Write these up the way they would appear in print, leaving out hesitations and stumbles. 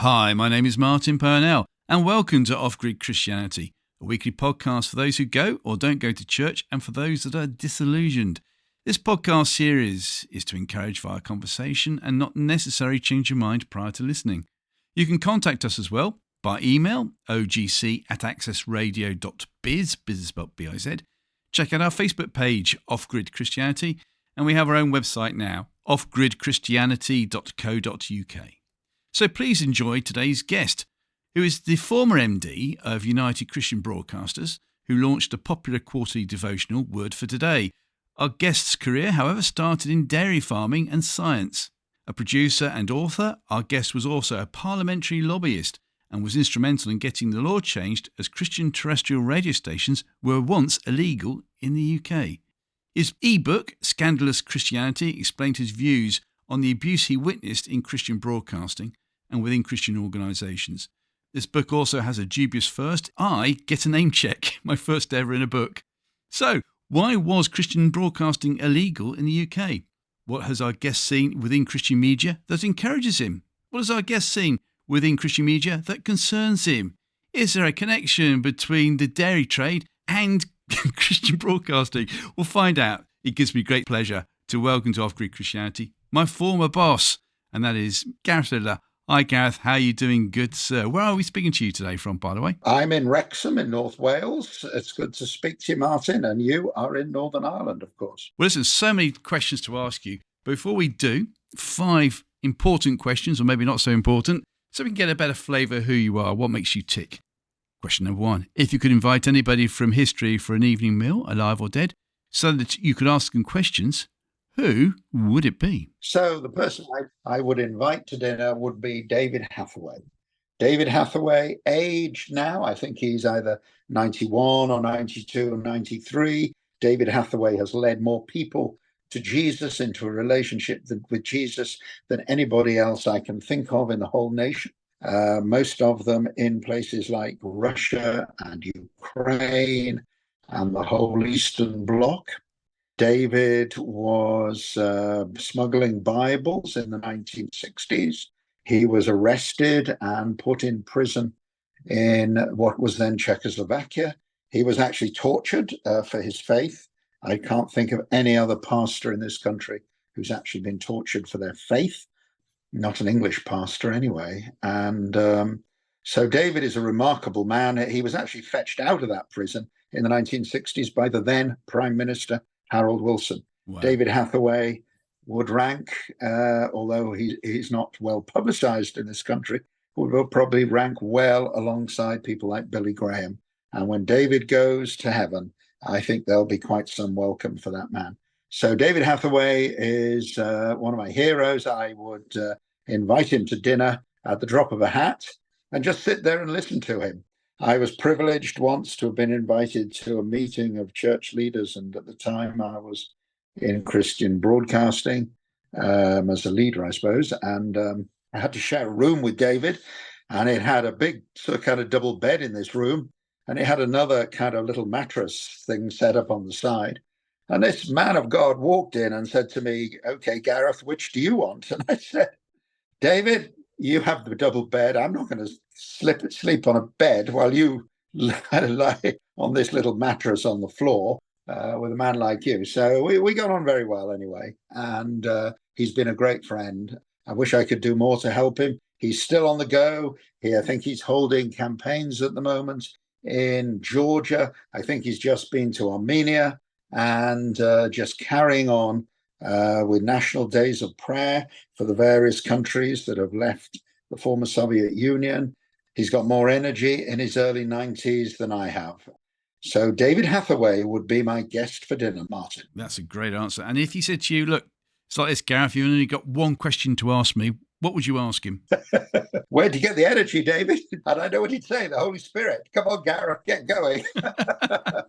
Hi, my name is Martin Purnell, and welcome to Off-Grid Christianity, a weekly podcast for those who go or don't go to church and for those that are disillusioned. This podcast series is to encourage via conversation and not necessarily change your mind prior to listening. You can contact us as well by email, ogc@accessradio.biz, biz is spelled B-I-Z. Check out our Facebook page, Off-Grid Christianity, and we have our own website now, offgridchristianity.co.uk. So please enjoy today's guest, who is the former MD of United Christian Broadcasters, who launched a popular quarterly devotional, Word for Today. Our guest's career, however, started in dairy farming and science. A producer and author, our guest was also a parliamentary lobbyist and was instrumental in getting the law changed as Christian terrestrial radio stations were once illegal in the UK. His e-book, Scandalous Christianity, explained his views on the abuse he witnessed in Christian broadcasting and within Christian organisations. This book also has a dubious first. I get a name check, my first ever in a book. So, why was Christian broadcasting illegal in the UK? What has our guest seen within Christian media that encourages him? What has our guest seen within Christian media that concerns him? Is there a connection between the dairy trade and Christian broadcasting? We'll find out. It gives me great pleasure to welcome to Off-Grid Christianity my former boss, and that is Gareth. Hi Gareth, how are you doing, good sir? Where are we speaking to you today from, by the way? I'm in Wrexham in North Wales. It's good to speak to you, Martin, and you are in Northern Ireland, of course. Well, listen, so many questions to ask you. But before we do, 5 important questions, or maybe not so important, so we can get a better flavour of who you are, what makes you tick. Question number 1. If you could invite anybody from history for an evening meal, alive or dead, so that you could ask them questions, who would it be? So the person I would invite to dinner would be David Hathaway. David Hathaway, aged now, I think he's either 91 or 92 or 93. David Hathaway has led more people to Jesus, into a relationship with Jesus, than anybody else I can think of in the whole nation. Most of them in places like Russia and Ukraine and the whole Eastern Bloc. David was smuggling Bibles in the 1960s. He was arrested and put in prison in what was then Czechoslovakia. He was actually tortured for his faith. I can't think of any other pastor in this country who's actually been tortured for their faith. Not an English pastor anyway. And so David is a remarkable man. He was actually fetched out of that prison in the 1960s by the then Prime Minister, Harold Wilson. Wow. David Hathaway would rank, although he's not well publicized in this country, will probably rank well alongside people like Billy Graham. And when David goes to heaven, I think there'll be quite some welcome for that man. So David Hathaway is one of my heroes. I would invite him to dinner at the drop of a hat and just sit there and listen to him. I was privileged once to have been invited to a meeting of church leaders, and at the time I was in Christian broadcasting as a leader, I suppose, and I had to share a room with David, and it had a big sort of kind of double bed in this room, and it had another kind of little mattress thing set up on the side. And this man of God walked in and said to me, "Okay, Gareth, which do you want?" And I said, "David, you have the double bed. I'm not going to sleep on a bed while you lie on this little mattress on the floor with a man like you." So we got on very well anyway. And he's been a great friend. I wish I could do more to help him. He's still on the go. I think he's holding campaigns at the moment in Georgia. I think he's just been to Armenia and just carrying on with national days of prayer for the various countries that have left the former Soviet Union. He's got more energy in his early 90s than I have. So David Hathaway would be my guest for dinner, Martin. That's a great answer. And if he said to you, look, it's like this, Gareth, you only got one question to ask me, what would you ask him? Where'd you get the energy, David? And I know what he'd say, the Holy Spirit. Come on, Gareth, get going. Well,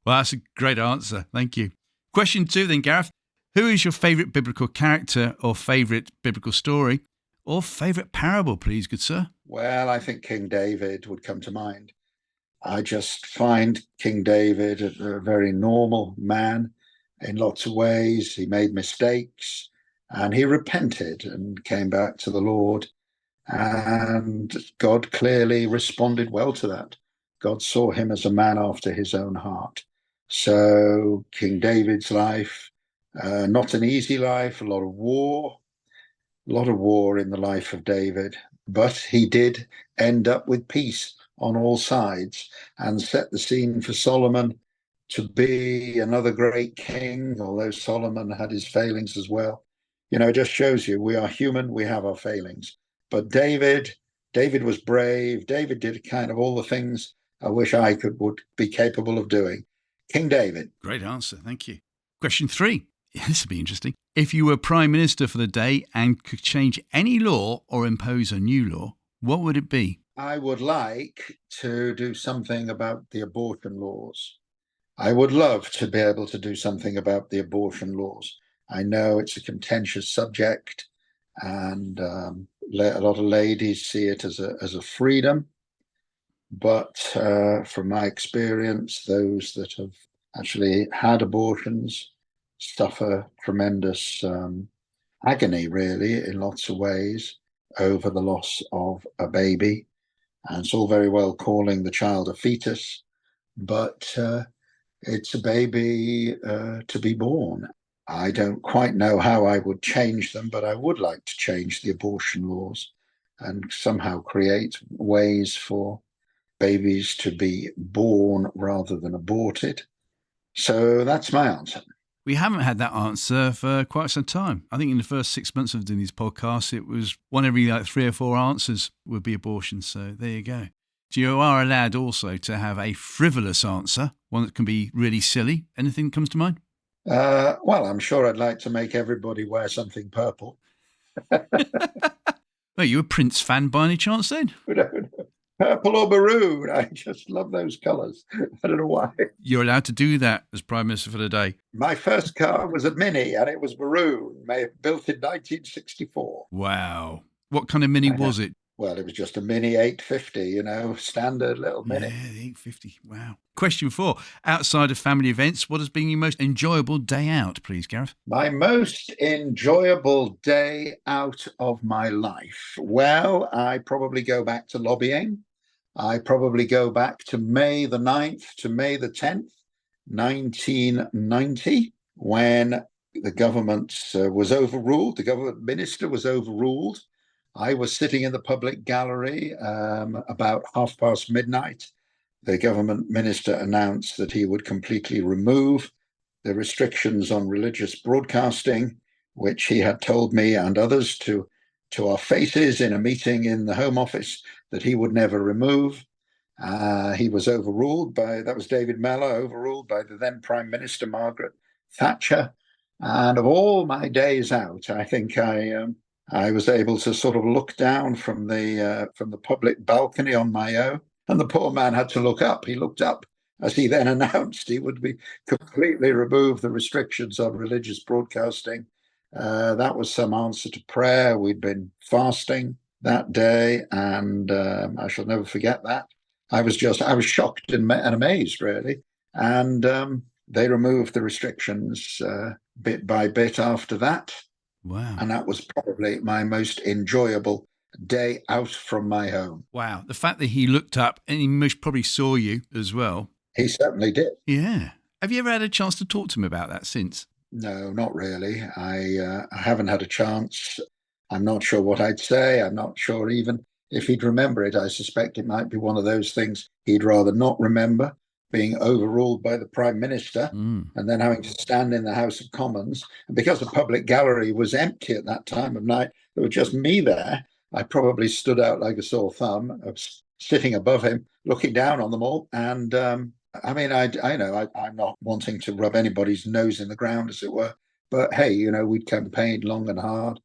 that's a great answer. Thank you. Question 2 then, Gareth. Who is your favourite biblical character or favourite biblical story or favourite parable, please, good sir? Well, I think King David would come to mind. I just find King David a very normal man in lots of ways. He made mistakes and he repented and came back to the Lord. And God clearly responded well to that. God saw him as a man after his own heart. So King David's life, not an easy life, a lot of war in the life of David, but he did end up with peace on all sides and set the scene for Solomon to be another great king, although Solomon had his failings as well. It just shows you we are human, we have our failings. But David was brave. David did kind of all the things I wish would be capable of doing. King David. Great answer. Thank you. Question 3. This will be interesting. If you were Prime Minister for the day and could change any law or impose a new law, what would it be? I would like to do something about the abortion laws. I would love to be able to do something about the abortion laws. I know it's a contentious subject, and a lot of ladies see it as a freedom. But from my experience, those that have actually had abortions suffer tremendous agony, really, in lots of ways over the loss of a baby. And it's all very well calling the child a fetus, but it's a baby to be born. I don't quite know how I would change them, but I would like to change the abortion laws and somehow create ways for babies to be born rather than aborted. So that's my answer. We haven't had that answer for quite some time. I think in the first 6 months of doing these podcasts, it was one every 3 or 4 answers would be abortion. So there you go. You are allowed also to have a frivolous answer, one that can be really silly. Anything that comes to mind? Well, I'm sure I'd like to make everybody wear something purple. Are you a Prince fan by any chance then? Purple or maroon. I just love those colours. I don't know why. You're allowed to do that as Prime Minister for the day. My first car was a Mini and it was maroon, built in 1964. Wow. What kind of Mini was it? Well, it was just a Mini 850, standard little Mini. Yeah, the 850. Wow. Question 4. Outside of family events, what has been your most enjoyable day out, please, Gareth? My most enjoyable day out of my life? Well, I probably go back to lobbying. I probably go back to May the 9th to May the 10th, 1990, when the government was overruled. The government minister was overruled. I was sitting in the public gallery about midnight. The government minister announced that he would completely remove the restrictions on religious broadcasting, which he had told me and others to our faces in a meeting in the Home Office that he would never remove. He was overruled that was David Mellor, overruled by the then Prime Minister Margaret Thatcher. And of all my days out, I think I was able to sort of look down from the public balcony on my own, and the poor man had to look up. He looked up as he then announced he would be completely remove the restrictions on religious broadcasting. That was some answer to prayer. We'd been fasting that day, and I shall never forget that. I was shocked and amazed, really. And they removed the restrictions bit by bit after that. Wow. And that was probably my most enjoyable day out from my home. Wow. The fact that he looked up and he most probably saw you as well. He certainly did. Yeah. Have you ever had a chance to talk to him about that since? No, not really. I haven't had a chance. I'm not sure what I'd say. I'm not sure even if he'd remember it. I suspect it might be one of those things he'd rather not remember, being overruled by the Prime Minister and then having to stand in the House of Commons. And because the public gallery was empty at that time of night, there was just me there. I probably stood out like a sore thumb. I was sitting above him, looking down on them all. And I mean, I know I'm not wanting to rub anybody's nose in the ground, as it were. But hey, we'd campaigned long and hard,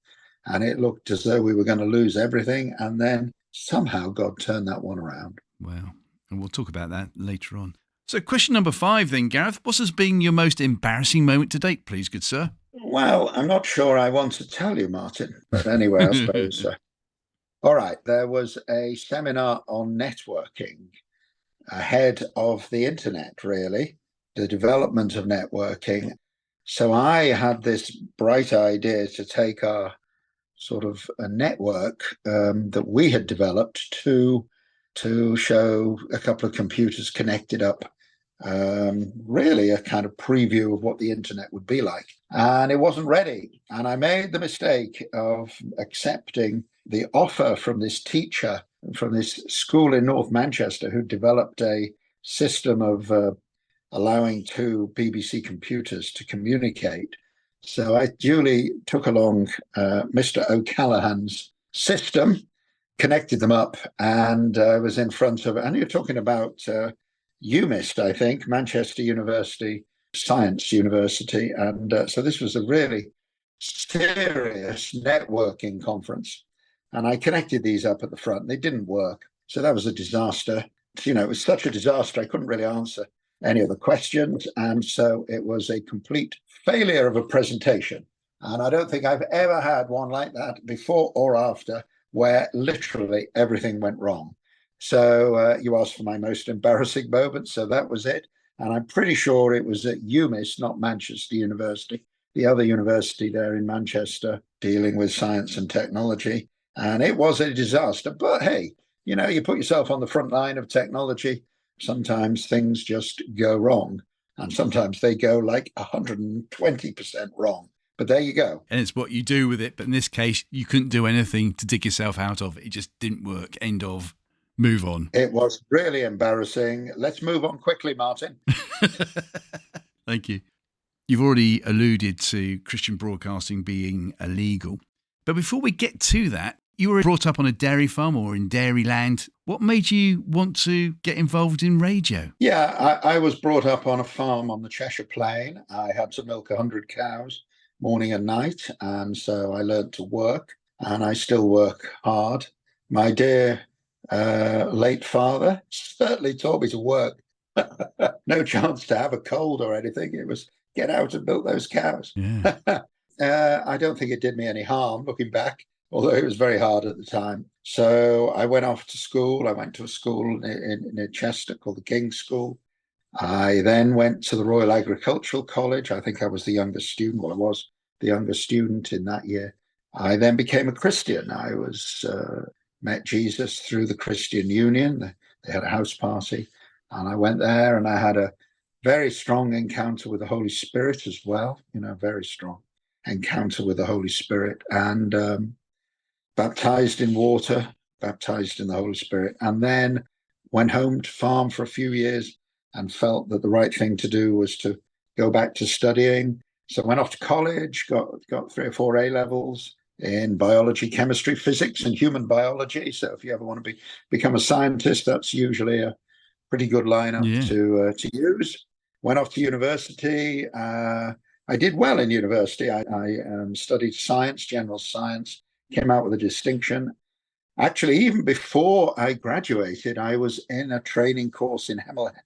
and it looked as though we were going to lose everything. And then somehow God turned that one around. Well, and we'll talk about that later on. So question number 5 then, Gareth. What has been your most embarrassing moment to date, please, good sir? Well, I'm not sure I want to tell you, Martin. But anyway, I suppose. All right. There was a seminar on networking ahead of the internet, really, the development of networking. So I had this bright idea to take our sort of a network that we had developed to show a couple of computers connected up, really a kind of preview of what the internet would be like. And it wasn't ready. And I made the mistake of accepting the offer from this teacher from this school in North Manchester who developed a system of allowing two BBC computers to communicate. So I duly took along Mr. O'Callaghan's system, connected them up, and I was in front of, and you're talking about UMIST, I think, Manchester University Science University. And so this was a really serious networking conference. And I connected these up at the front. They didn't work. So that was a disaster. It was such a disaster, I couldn't really answer any of the questions. And so it was a complete failure of a presentation. And I don't think I've ever had one like that before or after, where literally everything went wrong. So you asked for my most embarrassing moment. So that was it. And I'm pretty sure it was at UMIS, not Manchester University, the other university there in Manchester, dealing with science and technology. And it was a disaster. But hey, you put yourself on the front line of technology. Sometimes things just go wrong. And sometimes they go like 120% wrong. But there you go. And it's what you do with it. But in this case, you couldn't do anything to dig yourself out of it. It just didn't work. End of. Move on. It was really embarrassing. Let's move on quickly, Martin. Thank you. You've already alluded to Christian broadcasting being illegal. But before we get to that, you were brought up on a dairy farm or in Dairyland. What made you want to get involved in radio? Yeah, I was brought up on a farm on the Cheshire Plain. I had to milk 100 cows morning and night. And so I learned to work, and I still work hard. My dear late father certainly taught me to work. No chance to have a cold or anything. It was get out and milk those cows. Yeah. I don't think it did me any harm looking back, although it was very hard at the time. So I went off to school. I went to a school in Chester called the King's School. I then went to the Royal Agricultural College. I think I was the youngest student. Well, I was the youngest student in that year. I then became a Christian. I was met Jesus through the Christian Union. They had a house party, and I went there, and I had a very strong encounter with the Holy Spirit as well. Very strong encounter with the Holy Spirit, and baptized in water, baptized in the Holy Spirit, and then went home to farm for a few years and felt that the right thing to do was to go back to studying. So I went off to college, got 3 or 4 A levels in biology, chemistry, physics, and human biology. So if you ever want to become a scientist, that's usually a pretty good lineup to use. Went off to university. I did well in university. I studied science, general science, came out with a distinction. Actually, even before I graduated, I was in a training course in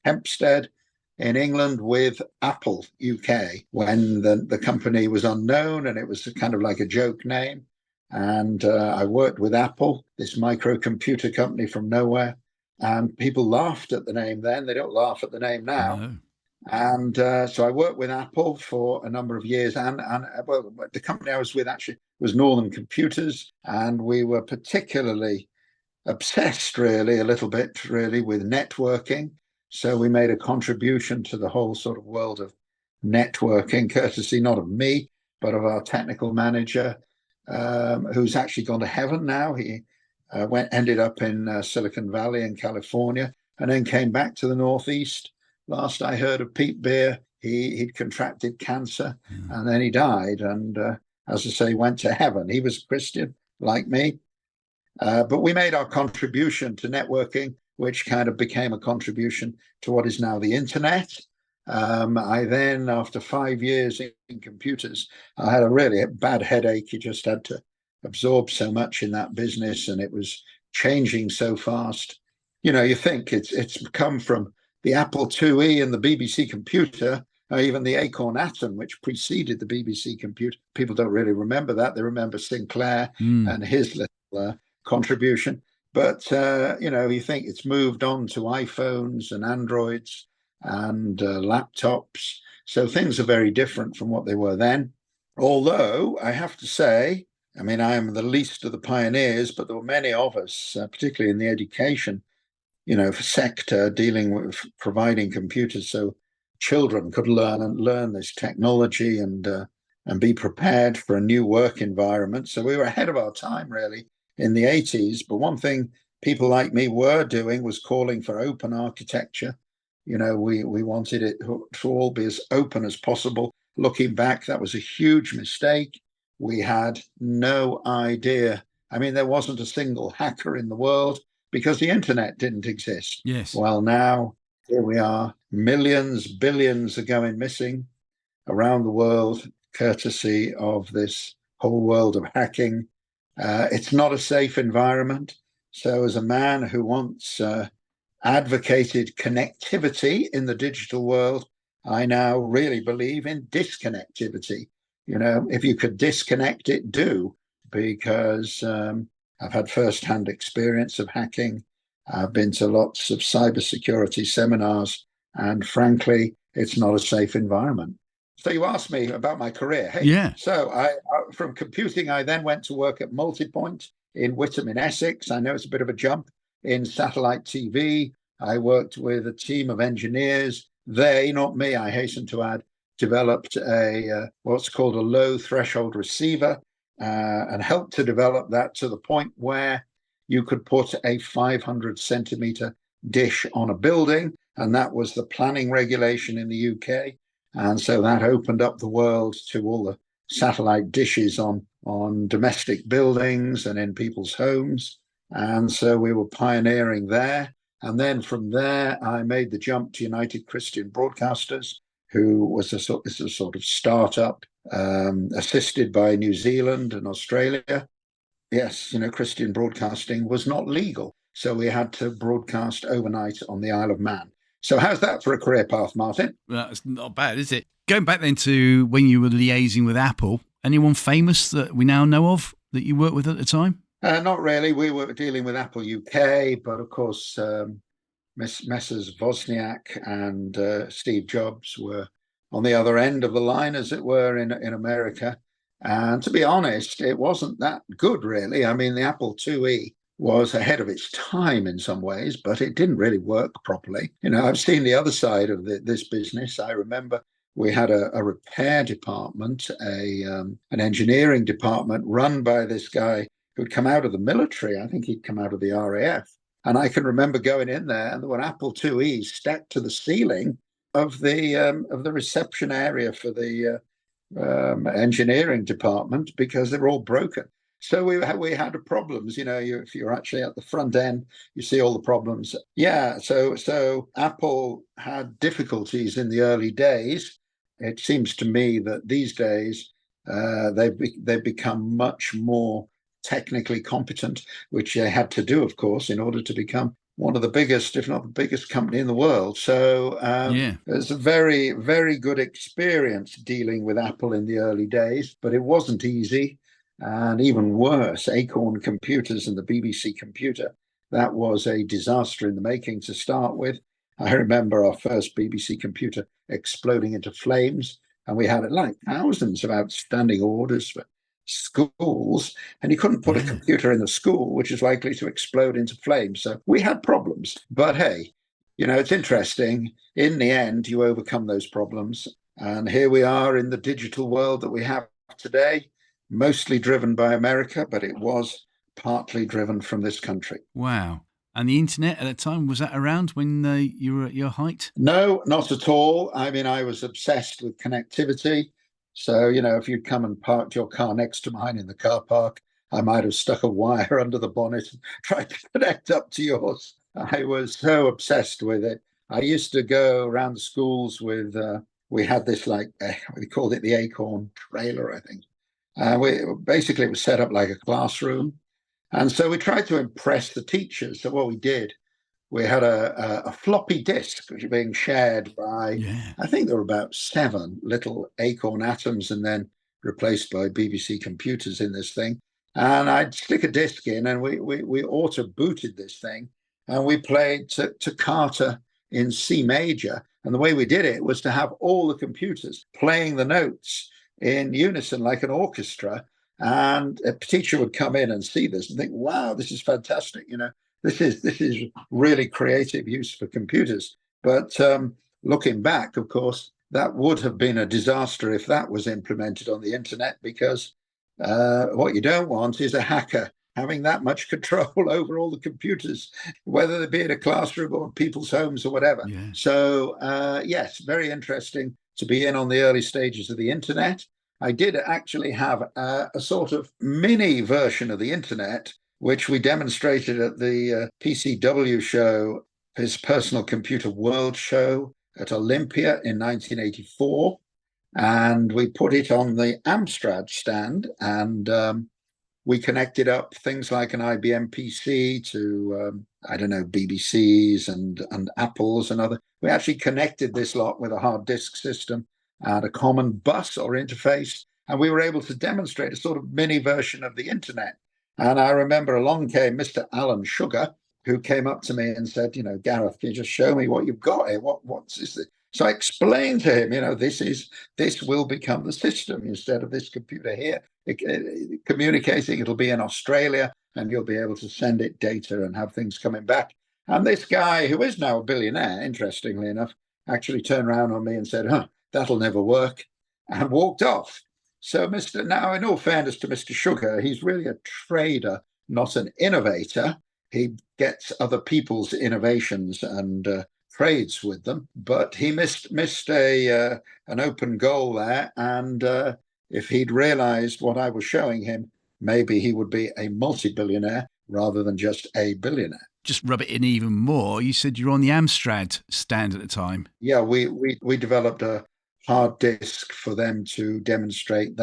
Hempstead in England with Apple UK when the company was unknown, and it was kind of like a joke name. And I worked with Apple, this microcomputer company from nowhere. And people laughed at the name then. They don't laugh at the name now. No. And so I worked with Apple for a number of years. And well, the company I was with actually was Northern Computers. And we were particularly obsessed, really, a little bit, really, with networking. So we made a contribution to the whole sort of world of networking, courtesy not of me, but of our technical manager, who's actually gone to heaven now. He ended up in Silicon Valley in California, and then came back to the Northeast. Last I heard of Pete Beer, he'd contracted cancer, and then he died. And as I say, went to heaven. He was a Christian like me. But we made our contribution to networking, which kind of became a contribution to what is now the internet. I then, after 5 years in computers, I had a really bad headache. You just had to absorb so much in that business, and it was changing so fast. You think it's come from the Apple IIe and the BBC computer, or even the Acorn Atom, which preceded the BBC computer. People don't really remember that. They remember Sinclair and his little contribution. But, you think it's moved on to iPhones and Androids and laptops. So things are very different from what they were then. Although I have to say, I mean, I am the least of the pioneers, but there were many of us, particularly in the education, sector, dealing with providing computers so children could learn this technology and be prepared for a new work environment. So we were ahead of our time, really, in the 80s. But one thing people like me were doing was calling for open architecture. We wanted it to all be as open as possible. Looking back, that was a huge mistake. We had no idea. I mean, there wasn't a single hacker in the world because the internet didn't exist. Yes. Well, now here we are. Millions, billions are going missing around the world, courtesy of this whole world of hacking. It's not a safe environment. So, as a man who once advocated connectivity in the digital world, I now really believe in disconnectivity. If you could disconnect it, do, because I've had first-hand experience of hacking. I've been to lots of cybersecurity seminars, and frankly, it's not a safe environment. So you asked me about my career. Hey, Yeah. so from computing, I then went to work at Multipoint in Witham in Essex. I know it's a bit of a jump. In satellite TV, I worked with a team of engineers. They, not me, I hasten to add, developed what's called a low threshold receiver and helped to develop that to the point where you could put a 500 centimeter dish on a building. And that was the planning regulation in the UK. And so that opened up the world to all the satellite dishes on domestic buildings and in people's homes. And so we were pioneering there. And then from there, I made the jump to United Christian Broadcasters, who was a sort of startup assisted by New Zealand and Australia. Yes, Christian broadcasting was not legal. So we had to broadcast overnight on the Isle of Man. So how's that for a career path, Martin? Well, that's not bad, is it? Going back then to when you were liaising with Apple, anyone famous that we now know of that you worked with at the time? Not really. We were dealing with Apple UK, but of course, Messrs. Wozniak and Steve Jobs were on the other end of the line, as it were, in America. And to be honest, it wasn't that good, really. I mean, the Apple IIe was ahead of its time in some ways, but it didn't really work properly. I've seen the other side of this business. I remember we had a repair department, an engineering department run by this guy who'd come out of the military. I think he'd come out of the RAF. And I can remember going in there, and there were Apple IIes stacked to the ceiling of the reception area for the engineering department because they were all broken. So we had problems. If you're actually at the front end, you see all the problems. Yeah. So Apple had difficulties in the early days. It seems to me that these days they've become much more technically competent, which they had to do, of course, in order to become one of the biggest, if not the biggest company in the world. So it's a very, very good experience dealing with Apple in the early days, but it wasn't easy. And even worse, Acorn Computers and the BBC Computer, that was a disaster in the making to start with. I remember our first BBC Computer exploding into flames, and we had like thousands of outstanding orders for schools, and you couldn't put a computer in the school which is likely to explode into flames. So we had problems. But hey, it's interesting. In the end, you overcome those problems. And here we are in the digital world that we have today, mostly driven by America, but it was partly driven from this country. Wow. And the internet at that time, was that around when you were at your height? No, not at all. I mean, I was obsessed with connectivity. So, if you'd come and parked your car next to mine in the car park, I might have stuck a wire under the bonnet and tried to connect up to yours. I was so obsessed with it. I used to go around the schools with, we had this we called it the Acorn trailer, I think. Basically, it was set up like a classroom. And so we tried to impress the teachers. So what we did, we had a floppy disk, which was being shared by, I think there were about 7 little Acorn atoms and then replaced by BBC computers in this thing. And I'd stick a disk in and we auto-booted this thing and we played Toccata in C major. And the way we did it was to have all the computers playing the notes in unison like an orchestra. And a teacher would come in and see this and think, wow, this is fantastic. This is really creative use for computers. But looking back, of course, that would have been a disaster if that was implemented on the internet, because what you don't want is a hacker having that much control over all the computers, whether they be in a classroom or people's homes or whatever. Yeah. So, yes, very interesting to be in on the early stages of the internet. I did actually have a sort of mini version of the internet, which we demonstrated at the PCW show, his Personal Computer World show at Olympia in 1984. And we put it on the Amstrad stand, and we connected up things like an IBM PC to, I don't know, BBCs and Apples and other. We actually connected this lot with a hard disk system and a common bus or interface, and we were able to demonstrate a sort of mini version of the internet. And I remember along came Mr. Alan Sugar, who came up to me and said, Gareth, can you just show me what you've got here? What's this? So I explained to him, this will become the system instead of this computer here. Communicating, it'll be in Australia, and you'll be able to send it data and have things coming back. And this guy, who is now a billionaire, interestingly enough, actually turned around on me and said, that'll never work, and walked off. So now, in all fairness to Mr. Sugar, he's really a trader, not an innovator. He gets other people's innovations and trades with them, but he missed an open goal there. And if he'd realized what I was showing him, maybe he would be a multi-billionaire rather than just a billionaire. Just rub it in even more. You said you were on the Amstrad stand at the time. Yeah, we developed a hard disk for them to demonstrate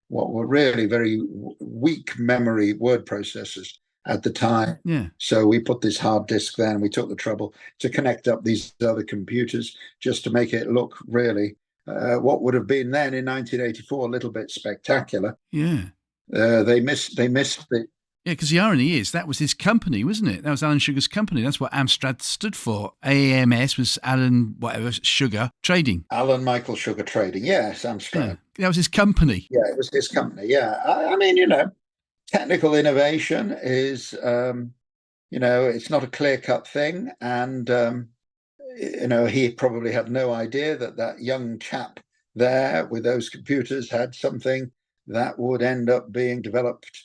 what were really very weak memory word processors at the time. Yeah. So we put this hard disk there, and we took the trouble to connect up these other computers just to make it look really what would have been then in 1984 a little bit spectacular. Yeah. They missed the. Yeah, because the irony is that was his company, wasn't it? That was Alan Sugar's company. That's what Amstrad stood for. AMS was Alan Sugar Trading. Alan Michael Sugar Trading. Yes, Amstrad. Yeah, that was his company. Yeah, it was his company. Yeah, I mean, technical innovation is, it's not a clear-cut thing. And, he probably had no idea that young chap there with those computers had something that would end up being developed.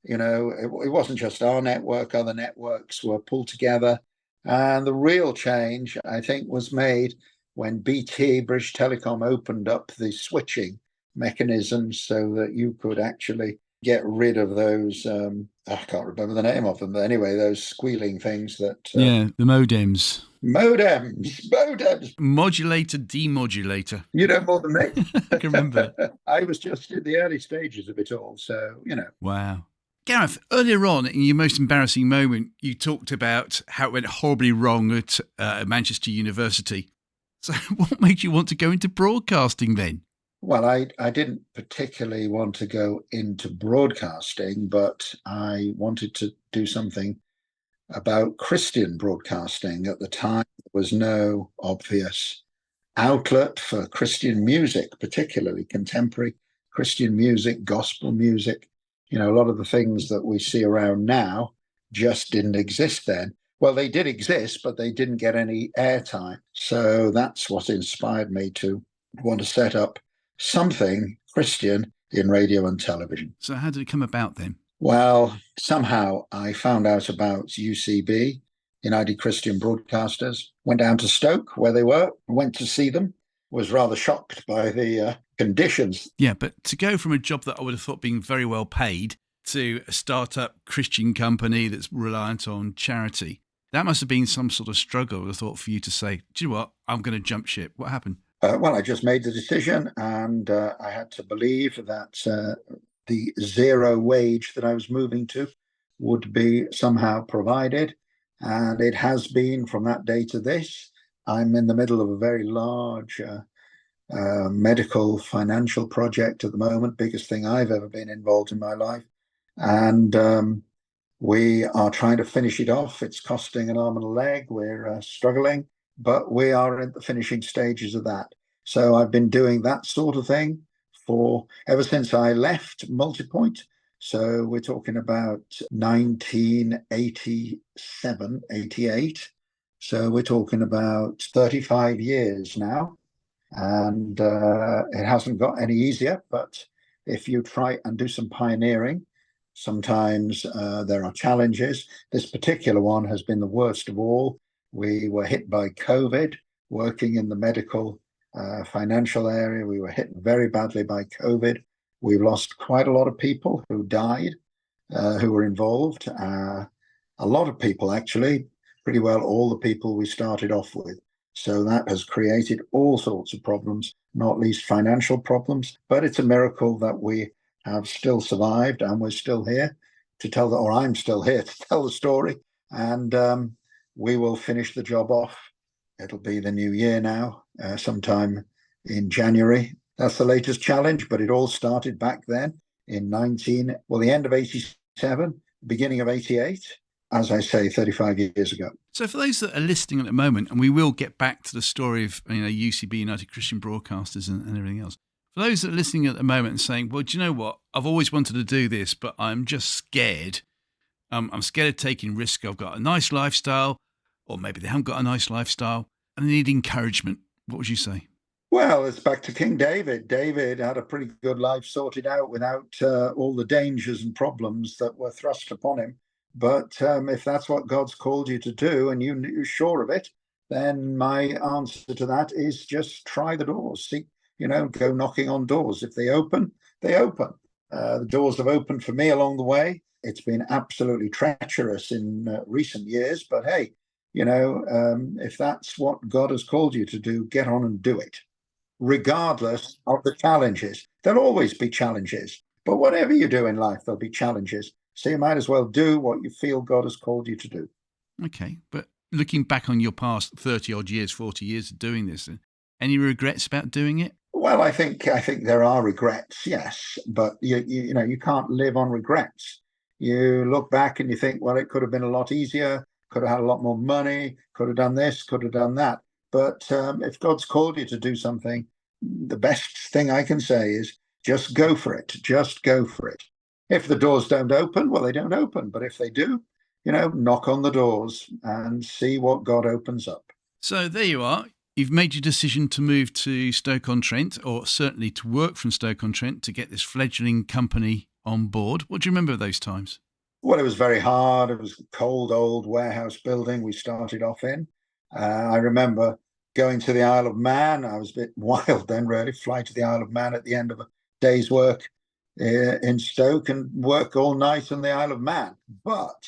It wasn't just our network, other networks were pulled together. And the real change, I think, was made when BT, British Telecom, opened up the switching mechanisms so that you could actually get rid of those, I can't remember the name of them, but anyway, those squealing things that... the modems. Modems. Modulator, demodulator. You know more than me. I can remember. I was just in the early stages of it all, so, Wow. Gareth, earlier on, in your most embarrassing moment, you talked about how it went horribly wrong at Manchester University. So what made you want to go into broadcasting then? Well, I didn't particularly want to go into broadcasting, but I wanted to do something about Christian broadcasting. At the time, there was no obvious outlet for Christian music, particularly contemporary Christian music, gospel music. A lot of the things that we see around now just didn't exist then. Well, they did exist, but they didn't get any airtime. So that's what inspired me to want to set up something Christian in radio and television. So how did it come about then? Well, somehow I found out about UCB, United Christian Broadcasters, went down to Stoke where they were, went to see them, was rather shocked by the conditions. Yeah, but to go from a job that I would have thought being very well paid to a startup Christian company that's reliant on charity, that must have been some sort of struggle, I would have thought, for you to say, do you know what, I'm going to jump ship. What happened? Well, I just made the decision, and I had to believe that the zero wage that I was moving to would be somehow provided. And it has been from that day to this. I'm in the middle of a very large medical financial project at the moment, biggest thing I've ever been involved in my life. And we are trying to finish it off. It's costing an arm and a leg. We're struggling, but we are at the finishing stages of that. So I've been doing that sort of thing for ever since I left Multipoint. So we're talking about 1987, 88. So we're talking about 35 years now. And it hasn't got any easier, but if you try and do some pioneering, sometimes there are challenges. This particular one has been the worst of all. We were hit by COVID, working in the medical financial area. We were hit very badly by COVID. We've lost quite a lot of people who died, who were involved. A lot of people, actually, pretty well all the people we started off with. So that has created all sorts of problems, not least financial problems. But it's a miracle that we have still survived and we're still here to tell or I'm still here to tell the story. And we will finish the job off. It'll be the new year now, sometime in January. That's the latest challenge, but it all started back then in the end of 87, beginning of 88. As I say, 35 years ago. So for those that are listening at the moment, and we will get back to the story of UCB, United Christian Broadcasters, and everything else. For those that are listening at the moment and saying, well, do you know what? I've always wanted to do this, but I'm just scared. I'm scared of taking risk. I've got a nice lifestyle, or maybe they haven't got a nice lifestyle, and they need encouragement. What would you say? Well, it's back to King David. David had a pretty good life sorted out without all the dangers and problems that were thrust upon him. But if that's what God's called you to do and you're sure of it, then my answer to that is just try the doors. See, go knocking on doors. If they open, they open. The doors have opened for me along the way. It's been absolutely treacherous in recent years. But hey, if that's what God has called you to do, get on and do it, regardless of the challenges. There'll always be challenges. But whatever you do in life, there'll be challenges. So you might as well do what you feel God has called you to do. Okay. But looking back on your past 30 odd years, 40 years of doing this, any regrets about doing it? Well, I think there are regrets, yes. But you can't live on regrets. You look back and you think, well, it could have been a lot easier, could have had a lot more money, could have done this, could have done that. But if God's called you to do something, the best thing I can say is just go for it. Just go for it. If the doors don't open, well, they don't open. But if they do, knock on the doors and see what God opens up. So there you are. You've made your decision to move to Stoke-on-Trent, or certainly to work from Stoke-on-Trent to get this fledgling company on board. What do you remember of those times? Well, it was very hard. It was a cold, old warehouse building we started off in. I remember going to the Isle of Man. I was a bit wild then, really. Fly to the Isle of Man at the end of a day's work in Stoke and work all night on the Isle of Man. But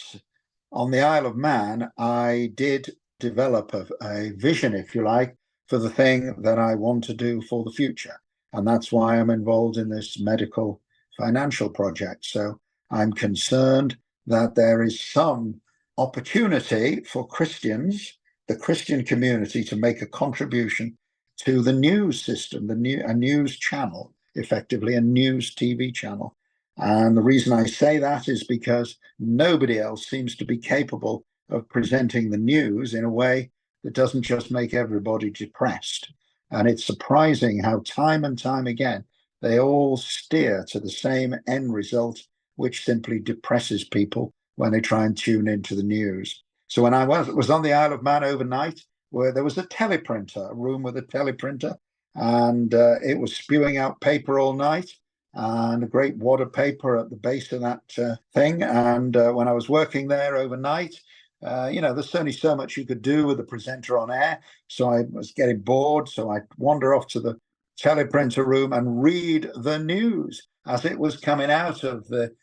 on the Isle of Man, I did develop a vision, if you like, for the thing that I want to do for the future. And that's why I'm involved in this medical financial project. So I'm concerned that there is some opportunity for Christians, the Christian community, to make a contribution to the news system, a news channel, effectively a news TV channel. And the reason I say that is because nobody else seems to be capable of presenting the news in a way that doesn't just make everybody depressed. And it's surprising how time and time again, they all steer to the same end result, which simply depresses people when they try and tune into the news. So when I was on the Isle of Man overnight, where there was a teleprinter, a room with a teleprinter, and it was spewing out paper all night, and a great wad of paper at the base of that thing. And when I was working there overnight, there's only so much you could do with the presenter on air. So I was getting bored. So I'd wander off to the teleprinter room and read the news as it was coming out of the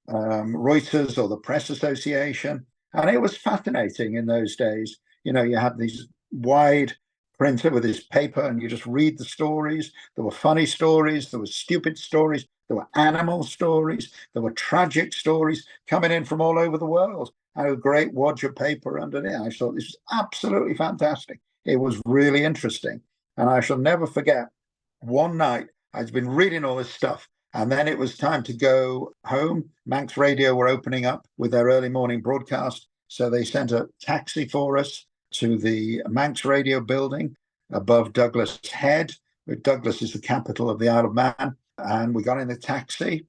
Reuters or the Press Association. And it was fascinating in those days. You had these wide printer with his paper and you just read the stories. There were funny stories, there were stupid stories, there were animal stories, there were tragic stories coming in from all over the world. And a great wad of paper under there. I thought this was absolutely fantastic. It was really interesting. And I shall never forget one night I'd been reading all this stuff. And then it was time to go home. Manx Radio were opening up with their early morning broadcast. So they sent a taxi for us to the Manx Radio building above Douglas Head. Douglas is the capital of the Isle of Man. and we got in the taxi,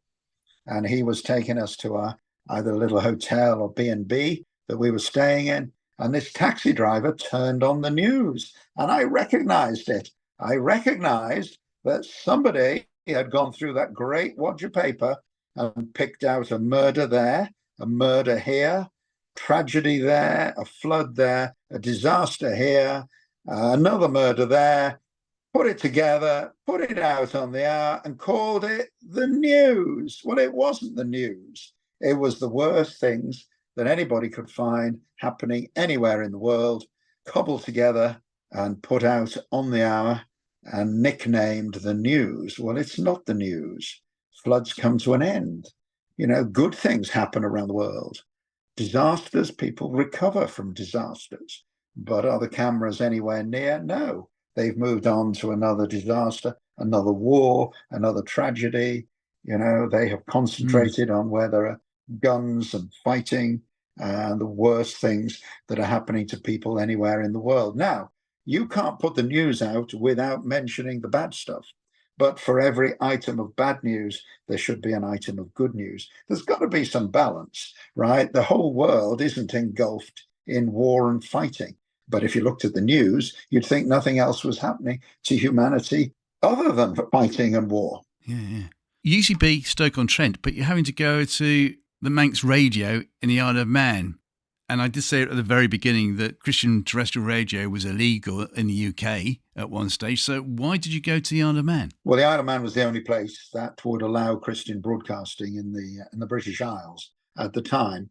and he was taking us to either a little hotel or B&B that we were staying in. And this taxi driver turned on the news, and I recognized it. I recognized that somebody had gone through that great wad of paper and picked out a murder there, a murder here, tragedy there, a flood there, a disaster here, another murder there, put it together, put it out on the hour, and called it the news. Well, it wasn't the news. It was the worst things that anybody could find happening anywhere in the world, cobbled together and put out on the hour and nicknamed the news. Well, it's not the news. Floods come to an end. Good things happen around the world. Disasters, people recover from disasters. But are the cameras anywhere near? No. They've moved on to another disaster, another war, another tragedy. They have concentrated on where there are guns and fighting and the worst things that are happening to people anywhere in the world. Now, you can't put the news out without mentioning the bad stuff. But for every item of bad news, there should be an item of good news. There's got to be some balance, right? The whole world isn't engulfed in war and fighting. But if you looked at the news, you'd think nothing else was happening to humanity other than fighting and war. Yeah. You usually be Stoke-on-Trent, but you're having to go to the Manx radio in the Isle of Man. And I did say at the very beginning that Christian terrestrial radio was illegal in the UK at one stage. So why did you go to the Isle of Man? Well, the Isle of Man was the only place that would allow Christian broadcasting in the British Isles at the time.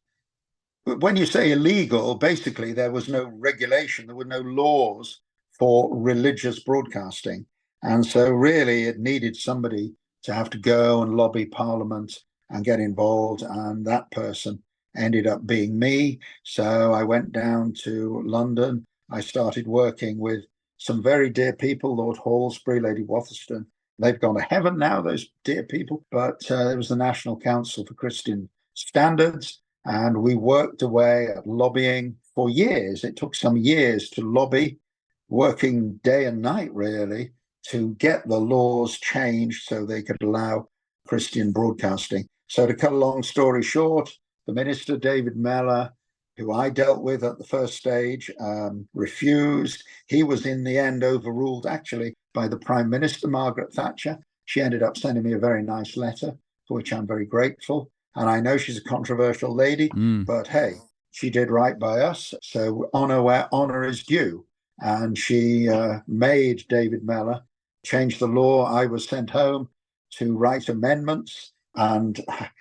When you say illegal, basically there was no regulation, there were no laws for religious broadcasting. And so really it needed somebody to have to go and lobby Parliament and get involved. And that person ended up being me. So I went down to London. I started working with some very dear people, Lord Halsbury, Lady Watherston. They've gone to heaven now, those dear people. But it was the National Council for Christian Standards. And we worked away at lobbying for years. It took some years to lobby, working day and night, really, to get the laws changed so they could allow Christian broadcasting. So to cut a long story short, the minister, David Mellor, who I dealt with at the first stage, refused. He was in the end overruled, actually, by the Prime Minister, Margaret Thatcher. She ended up sending me a very nice letter, for which I'm very grateful. And I know she's a controversial lady, but hey, she did right by us. So honor where honor is due. And she made David Mellor change the law. I was sent home to write amendments. And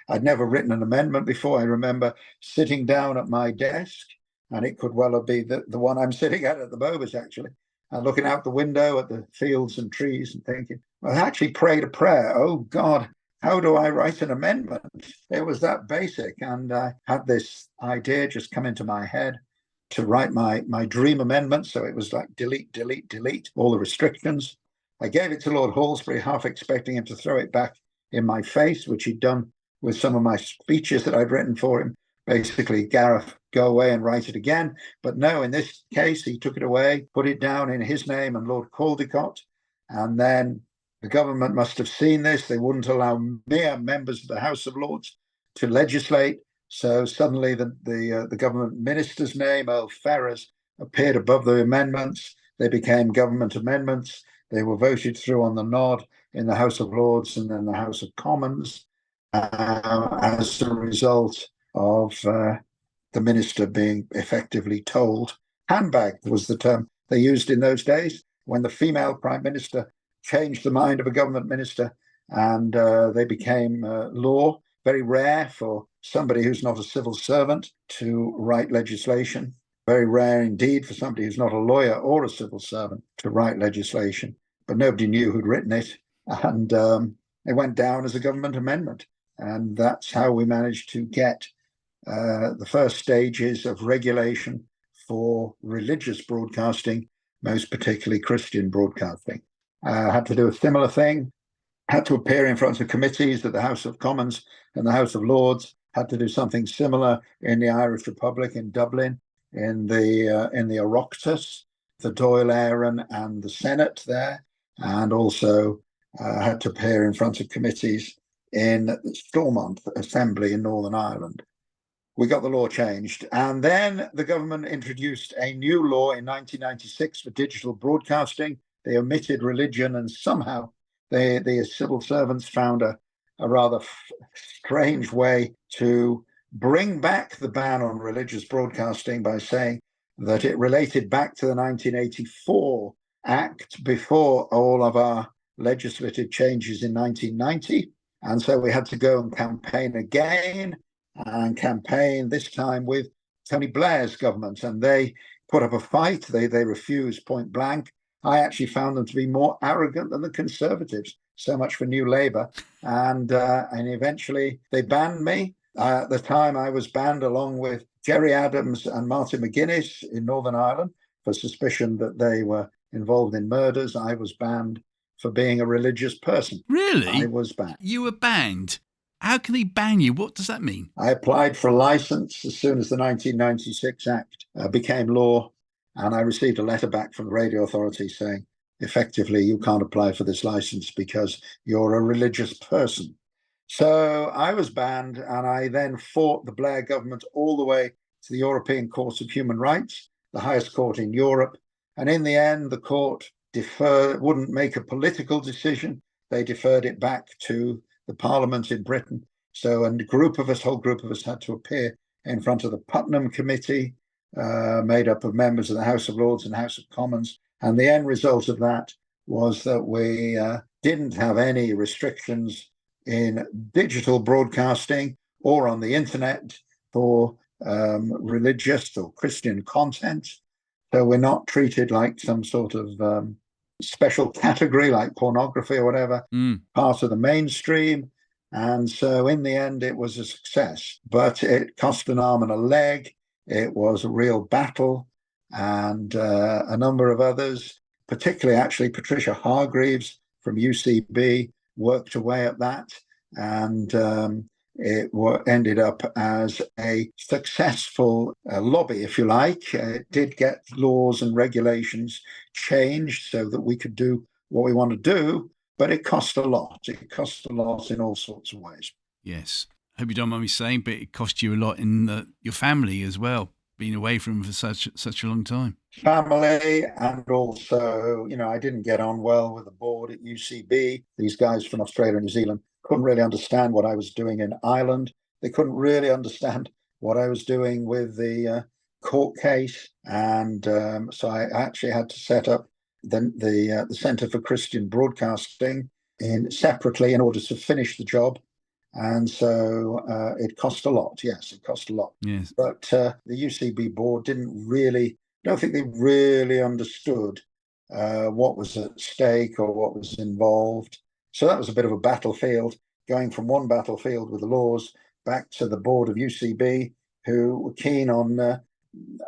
I'd never written an amendment before. I remember sitting down at my desk, and it could well have been the one I'm sitting at the moment, actually, and looking out the window at the fields and trees and thinking, well, I actually prayed a prayer. Oh, God, how do I write an amendment? It was that basic. And I had this idea just come into my head to write my dream amendment. So it was like delete, delete, delete, all the restrictions. I gave it to Lord Halsbury, half expecting him to throw it back in my face, which he'd done with some of my speeches that I'd written for him. Basically, Gareth, go away and write it again. But no, in this case, he took it away, put it down in his name and Lord Caldecott. And then the government must have seen this. They wouldn't allow mere members of the House of Lords to legislate. So suddenly the government minister's name, Earl Ferrers, appeared above the amendments. They became government amendments. They were voted through on the nod in the House of Lords and then the House of Commons as a result of the minister being effectively told. Handbag was the term they used in those days when the female prime minister changed the mind of a government minister, and they became law. Very rare for somebody who's not a civil servant to write legislation. Very rare indeed for somebody who's not a lawyer or a civil servant to write legislation. But nobody knew who'd written it. And it went down as a government amendment. And that's how we managed to get the first stages of regulation for religious broadcasting, most particularly Christian broadcasting. Had to do a similar thing, had to appear in front of committees at the House of Commons and the House of Lords, had to do something similar in the Irish Republic in Dublin, in the Oireachtas, the Dáil Éireann and the Senate there, and also had to appear in front of committees in Stormont Assembly in Northern Ireland. We got the law changed. And then the government introduced a new law in 1996 for digital broadcasting. They omitted religion, and somehow the civil servants found a rather strange way to bring back the ban on religious broadcasting by saying that it related back to the 1984 Act before all of our legislative changes in 1990. And so we had to go and campaign again, and campaign this time with Tony Blair's government. And they put up a fight. They refused point blank. I actually found them to be more arrogant than the Conservatives. So much for New Labour. And eventually they banned me. At the time, I was banned along with Gerry Adams and Martin McGuinness in Northern Ireland for suspicion that they were involved in murders. I was banned for being a religious person. Really? I was banned. You were banned? How can they ban you? What does that mean? I applied for a license as soon as the 1996 Act became law, and I received a letter back from the radio authority saying, effectively, you can't apply for this license because you're a religious person. So I was banned, and I then fought the Blair government all the way to the European Court of Human Rights, the highest court in Europe. And in the end, the court wouldn't make a political decision. They deferred it back to the Parliament in Britain. So a whole group of us had to appear in front of the Putnam Committee, made up of members of the House of Lords and House of Commons. And the end result of that was that we didn't have any restrictions in digital broadcasting or on the internet for religious or Christian content. So we're not treated like some sort of special category like pornography or whatever, part of the mainstream. And so in the end, it was a success, but it cost an arm and a leg. It was a real battle. And a number of others, particularly actually Patricia Hargreaves from UCB, worked away at that. And it ended up as a successful lobby, if you like. It did get laws and regulations changed so that we could do what we want to do, but it cost a lot. It cost a lot in all sorts of ways. Yes. I hope you don't mind me saying, but it cost you a lot in your family as well, being away from them for such a long time. Family, and also, I didn't get on well with the board at UCB. These guys from Australia and New Zealand couldn't really understand what I was doing in Ireland. They couldn't really understand what I was doing with the court case. And so I actually had to set up the Centre for Christian Broadcasting separately in order to finish the job. And so it cost a lot. Yes, it cost a lot. Yes. But the UCB board I don't think they really understood what was at stake or what was involved. So that was a bit of a battlefield, going from one battlefield with the laws back to the board of UCB, who were keen on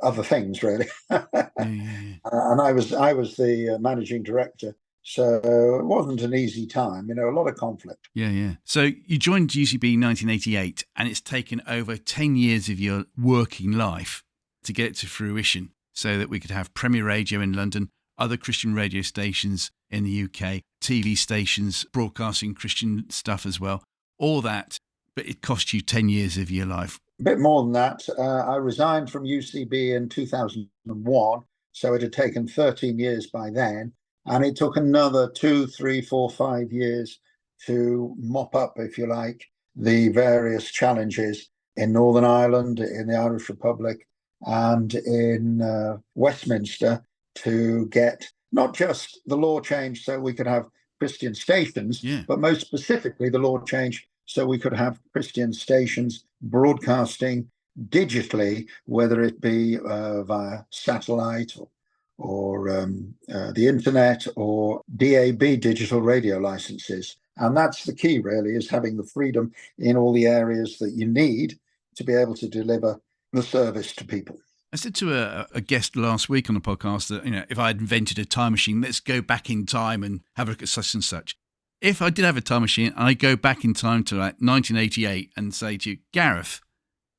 other things, really. And I was the managing director. So it wasn't an easy time, a lot of conflict. Yeah. So you joined UCB in 1988, and it's taken over 10 years of your working life to get it to fruition so that we could have Premier Radio in London, other Christian radio stations in the UK, TV stations broadcasting Christian stuff as well, all that. But it cost you 10 years of your life. A bit more than that. I resigned from UCB in 2001, so it had taken 13 years by then. And it took another 2, 3, 4, 5 years to mop up, if you like, the various challenges in Northern Ireland, in the Irish Republic, and in Westminster to get not just the law changed so we could have Christian stations, but most specifically the law changed so we could have Christian stations broadcasting digitally, whether it be via satellite or the internet or DAB digital radio licenses. And that's the key, really, is having the freedom in all the areas that you need to be able to deliver the service to people. I said to a guest last week on the podcast that, if I had invented a time machine, let's go back in time and have a look at such and such. If I did have a time machine and I go back in time to like 1988 and say to you, Gareth,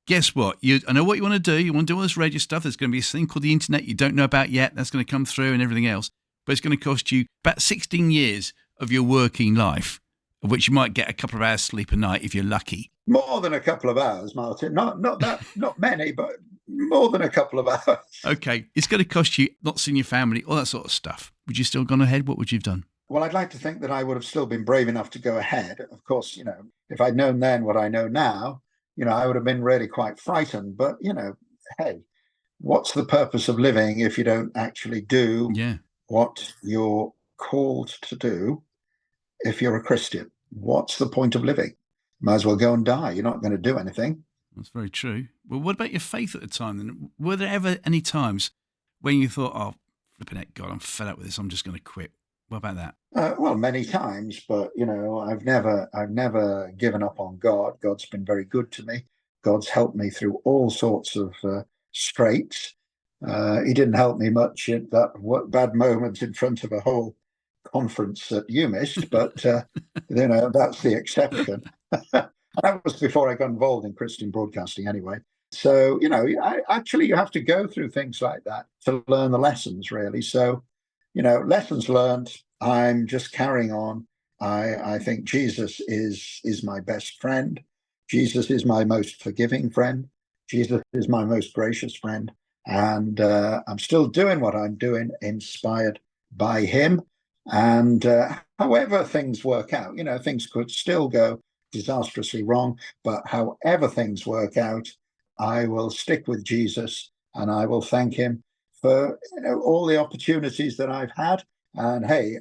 guess what? I know what you want to do. You want to do all this radio stuff. There's going to be this thing called the internet you don't know about yet. That's going to come through and everything else. But it's going to cost you about 16 years of your working life, of which you might get a couple of hours sleep a night if you're lucky. More than a couple of hours, Martin. Not many, but more than a couple of hours. Okay, it's going to cost you not seeing your family, all that sort of stuff. Would you still have gone ahead? What would you have done? Well, I'd like to think that I would have still been brave enough to go ahead. Of course, if I'd known then what I know now, I would have been really quite frightened. But, hey, what's the purpose of living if you don't actually do what you're called to do if you're a Christian? What's the point of living? Might as well go and die. You're not going to do anything. That's very true. Well, what about your faith at the time then? Were there ever any times when you thought, oh, flipping heck, God, I'm fed up with this, I'm just going to quit? What about that? Well, many times, but I've never given up on God. God's been very good to me. God's helped me through all sorts of straits. He didn't help me much in that bad moment in front of a whole conference that you missed, but that's the exception. That was before I got involved in Christian broadcasting, anyway. So you have to go through things like that to learn the lessons, really. So lessons learned. I'm just carrying on. I think Jesus is my best friend. Jesus is my most forgiving friend. Jesus is my most gracious friend. And I'm still doing what I'm doing, inspired by him. And however things work out, things could still go disastrously wrong. But however things work out, I will stick with Jesus and I will thank him for all the opportunities that I've had. And hey,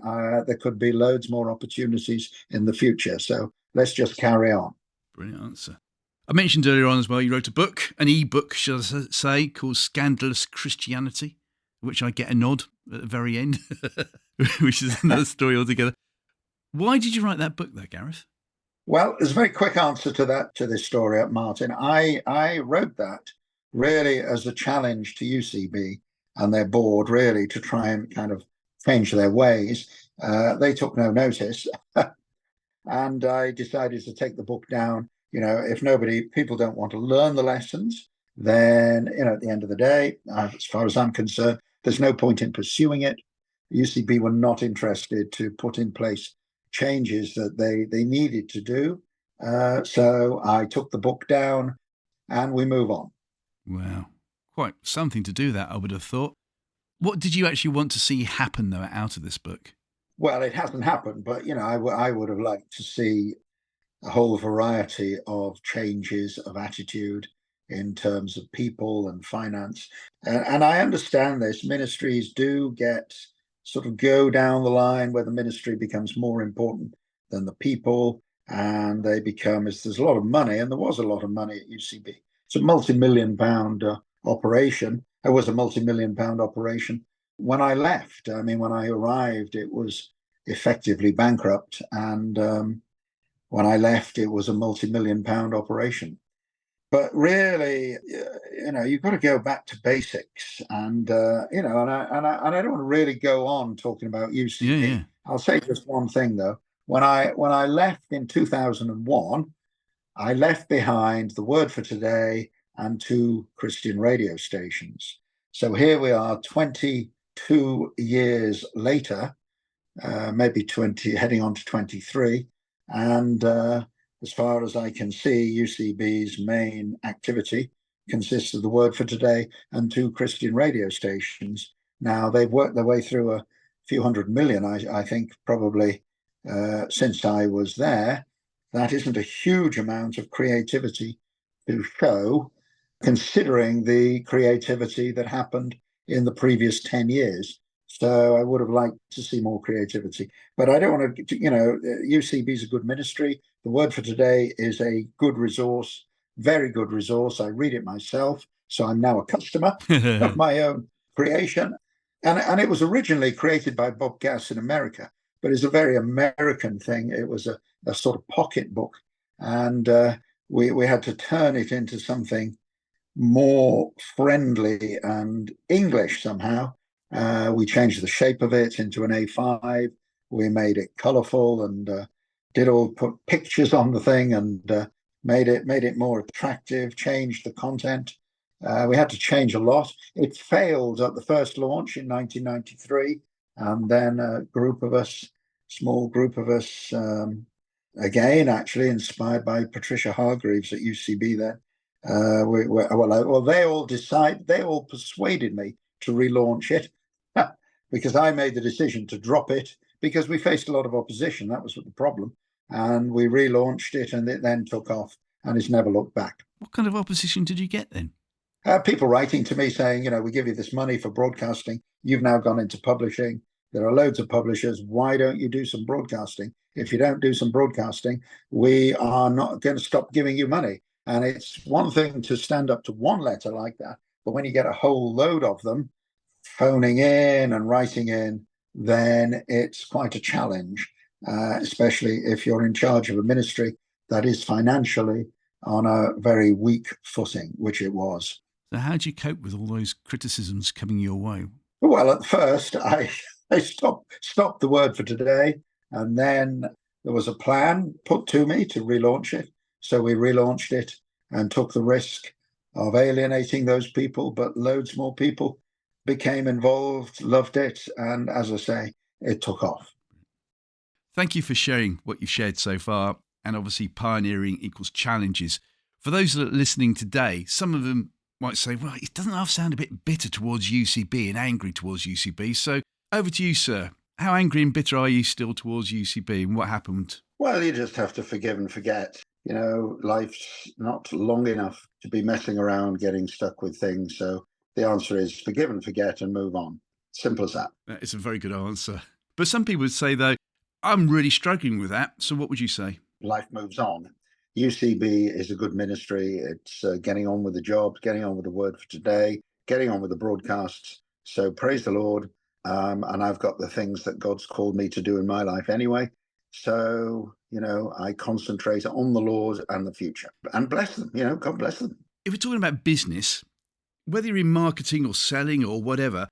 there could be loads more opportunities in the future. So let's just carry on. Brilliant answer. I mentioned earlier on as well, you wrote a book, an e-book, should I say, called Scandalous Christianity, which I get a nod at the very end, which is another story altogether. Why did you write that book though, Gareth? Well, there's a very quick answer to this story, Martin. I wrote that really as a challenge to UCB and their board, really, to try and kind of change their ways. They took no notice. And I decided to take the book down. If people don't want to learn the lessons, then, at the end of the day, as far as I'm concerned, there's no point in pursuing it. UCB were not interested to put in place changes that they needed to do. So I took the book down and we move on. Wow. Quite something to do that, I would have thought. What did you actually want to see happen, though, out of this book? Well, it hasn't happened, but, I would have liked to see a whole variety of changes of attitude in terms of people and finance. And I understand this. Ministries do go down the line where the ministry becomes more important than the people, and there's a lot of money, and there was a lot of money at UCB. It's a multi-million pound operation. It was a multi-million pound operation. When I left, when I arrived, it was effectively bankrupt. And when I left, it was a multi-million pound operation. But really, you've got to go back to basics. And, and I don't want to really go on talking about UCB. Yeah. I'll say just one thing, though. When I left in 2001, I left behind the Word for Today and 2 Christian radio stations. So here we are 22 years later, maybe 20, heading on to 23. And as far as I can see, UCB's main activity consists of the Word for Today and 2 Christian radio stations. Now, they've worked their way through a few hundred million, I think, probably since I was there. That isn't a huge amount of creativity to show, considering the creativity that happened in the previous 10 years. So I would have liked to see more creativity. But I don't want to, UCB is a good ministry. The Word for Today is a good resource, very good resource. I read it myself. So I'm now a customer of my own creation. And it was originally created by Bob Gass in America, but it's a very American thing. It was a sort of pocket book. And we had to turn it into something more friendly and English somehow. We changed the shape of it into an A5. We made it colorful and put pictures on the thing and made it more attractive, changed the content. We had to change a lot. It failed at the first launch in 1993. And then a group of us small group of us, again, actually inspired by Patricia Hargreaves at UCB there. They all persuaded me to relaunch it because I made the decision to drop it because we faced a lot of opposition. That was the problem. And we relaunched it and it then took off and it's never looked back. What kind of opposition did you get then? People writing to me saying, we give you this money for broadcasting. You've now gone into publishing. There are loads of publishers. Why don't you do some broadcasting? If you don't do some broadcasting, we are not going to stop giving you money. And it's one thing to stand up to one letter like that, but when you get a whole load of them phoning in and writing in, then it's quite a challenge, especially if you're in charge of a ministry that is financially on a very weak footing, which it was. So how do you cope with all those criticisms coming your way? Well, at first, I stopped the Word for Today, and then there was a plan put to me to relaunch it. So we relaunched it and took the risk of alienating those people, but loads more people became involved, loved it, and as I say, it took off. Thank you for sharing what you've shared so far, and obviously pioneering equals challenges. For those that are listening today, some of them might say, well, it doesn't half sound a bit bitter towards UCB and angry towards UCB. So over to you, sir. How angry and bitter are you still towards UCB and what happened? Well, you just have to forgive and forget. Life's not long enough to be messing around, getting stuck with things. So the answer is forgive and forget and move on. Simple as that. That is a very good answer. But some people would say, though, I'm really struggling with that. So what would you say? Life moves on. UCB is a good ministry. It's getting on with the jobs, getting on with the Word for Today, getting on with the broadcasts. So praise the Lord. And I've got the things that God's called me to do in my life anyway. So, I concentrate on the Lord and the future and bless them, God bless them. If we're talking about business, whether you're in marketing or selling or whatever,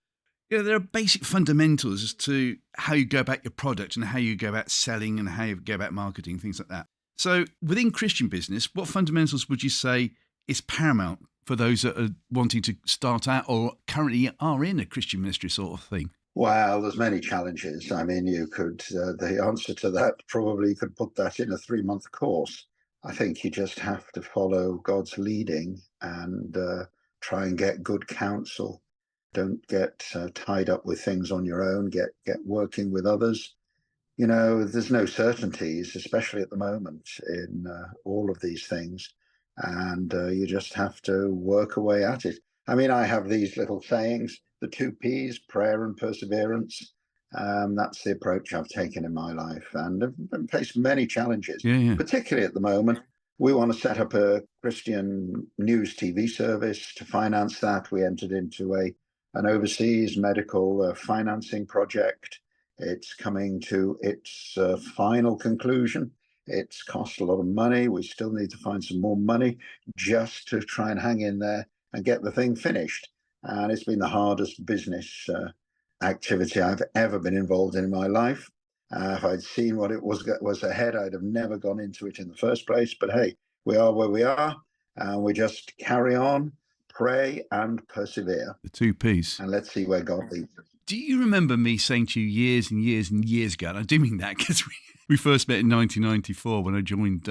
there are basic fundamentals as to how you go about your product and how you go about selling and how you go about marketing, things like that. So within Christian business, what fundamentals would you say is paramount for those that are wanting to start out or currently are in a Christian ministry sort of thing? Well, there's many challenges. I mean, you could, the answer to that, probably you could put that in a 3-month course. I think you just have to follow God's leading and try and get good counsel. Don't get tied up with things on your own. Get working with others. There's no certainties, especially at the moment in all of these things. And you just have to work away at it. I mean, I have these little sayings, the 2 Ps, prayer and perseverance. That's the approach I've taken in my life. And I've faced many challenges, particularly at the moment. We want to set up a Christian news TV service. To finance that, we entered into an overseas medical financing project. It's coming to its final conclusion. It's cost a lot of money. We still need to find some more money just to try and hang in there and get the thing finished. And it's been the hardest business activity I've ever been involved in my life. If I'd seen what it was ahead, I'd have never gone into it in the first place. But hey, we are where we are, and we just carry on, pray and persevere. The 2 Ps. And let's see where God leads us. Do you remember me saying to you years and years and years ago, and I do mean that because we first met in 1994 when I joined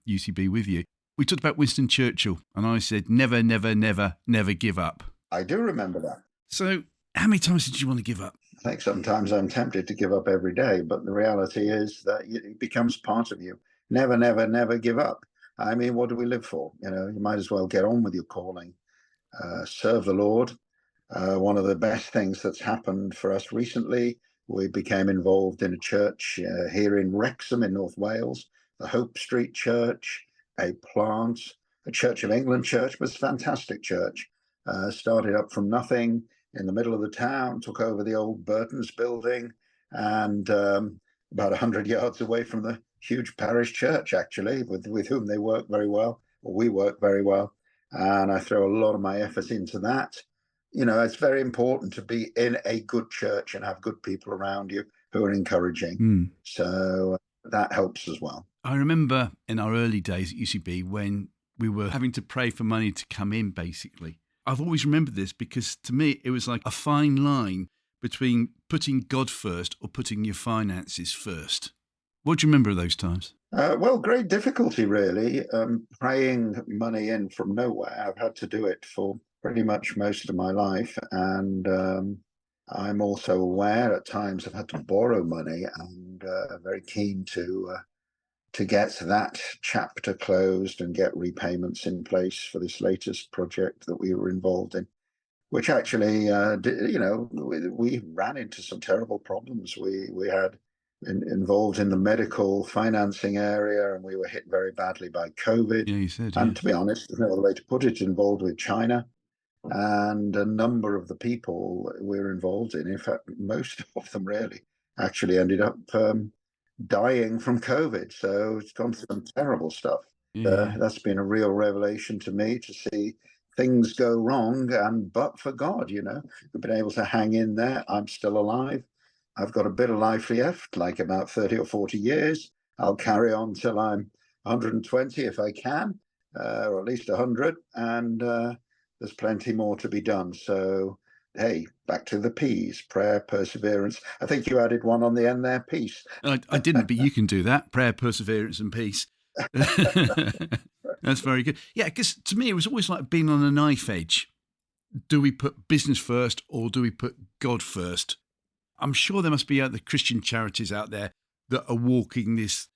UCB with you. We talked about Winston Churchill, and I said, never, never, never, never give up. I do remember that. So how many times did you want to give up? I think sometimes I'm tempted to give up every day, but the reality is that it becomes part of you. Never, never, never give up. I mean, what do we live for? You might as well get on with your calling. Serve the Lord. One of the best things that's happened for us recently, we became involved in a church here in Wrexham in North Wales, the Hope Street Church, a Church of England church, but it's a fantastic church. Started up from nothing in the middle of the town, took over the old Burton's building, and about 100 yards away from the huge parish church, actually, with whom they work very well, or we work very well. And I throw a lot of my effort into that. It's very important to be in a good church and have good people around you who are encouraging. So that helps as well. I remember in our early days at UCB when we were having to pray for money to come in, basically. I've always remembered this because to me, it was like a fine line between putting God first or putting your finances first. What do you remember of those times? Well, great difficulty, really. Praying money in from nowhere. I've had to do it for pretty much most of my life. And I'm also aware at times I've had to borrow money, and very keen to get that chapter closed and get repayments in place for this latest project that we were involved in, which actually, we ran into some terrible problems. We had involved in the medical financing area, and we were hit very badly by COVID. Yeah, you said, And yeah. to be honest, there's no other way to put it, involved with China. And a number of the people we're involved in fact, most of them really actually ended up dying from COVID. So it's gone through some terrible stuff. Yeah. That's been a real revelation to me, to see things go wrong, but for God, we've been able to hang in there. I'm still alive. I've got a bit of life left, like about 30 or 40 years. I'll carry on till I'm 120 if I can, or at least 100. And there's plenty more to be done. So, hey, back to the P's: prayer, perseverance. I think you added one on the end there, peace. I didn't, but you can do that. Prayer, perseverance, and peace. That's very good. Yeah, because to me, it was always like being on a knife edge. Do we put business first or do we put God first? I'm sure there must be other Christian charities out there that are walking this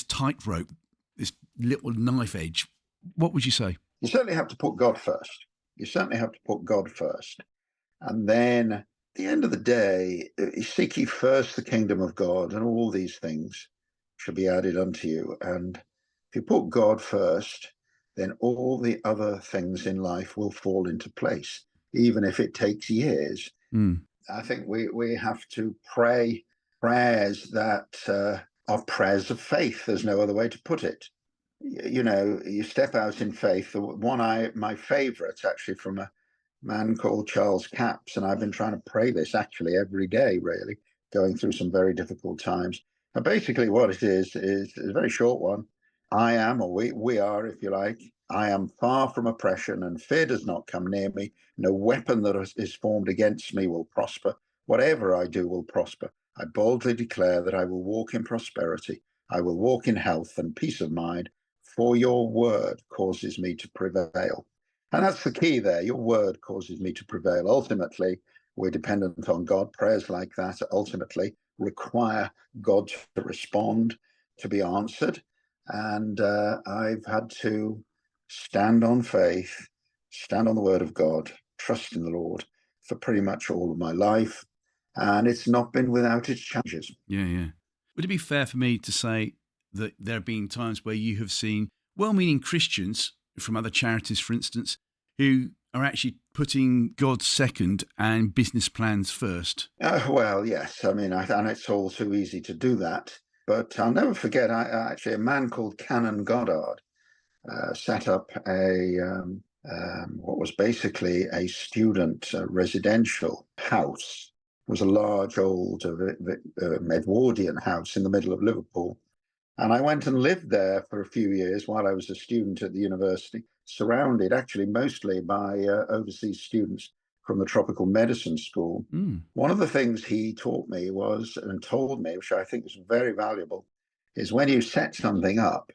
tightrope, this little knife edge. What would you say? You certainly have to put God first. You certainly have to put God first. And then at the end of the day, seek ye first the kingdom of God, and all these things shall be added unto you. And if you put God first, then all the other things in life will fall into place, even if it takes years. I think we have to pray prayers that are prayers of faith. There's no other way to put it. You step out in faith. My favorite, actually, from a man called Charles Capps, and I've been trying to pray this actually every day, really, going through some very difficult times. And basically what it is a very short one. I am, or we are, if you like, I am far from oppression, and fear does not come near me. No weapon that is formed against me will prosper. Whatever I do will prosper. I boldly declare that I will walk in prosperity. I will walk in health and peace of mind, for your word causes me to prevail. And that's the key there. Your word causes me to prevail. Ultimately, we're dependent on God. Prayers like that ultimately require God to respond, to be answered. And I've had to stand on faith, stand on the word of God, trust in the Lord for pretty much all of my life. And it's not been without its challenges. Yeah. Would it be fair for me to say that there have been times where you have seen well-meaning Christians from other charities, for instance, who are actually putting God second and business plans first? Well, yes. I mean, and it's all too easy to do that. But I'll never forget, actually, a man called Canon Goddard set up what was basically a student residential house. It was a large old Edwardian house in the middle of Liverpool. And I went and lived there for a few years while I was a student at the university, surrounded actually mostly by overseas students from the tropical medicine school. One of the things he taught me and told me, which I think is very valuable, is when you set something up,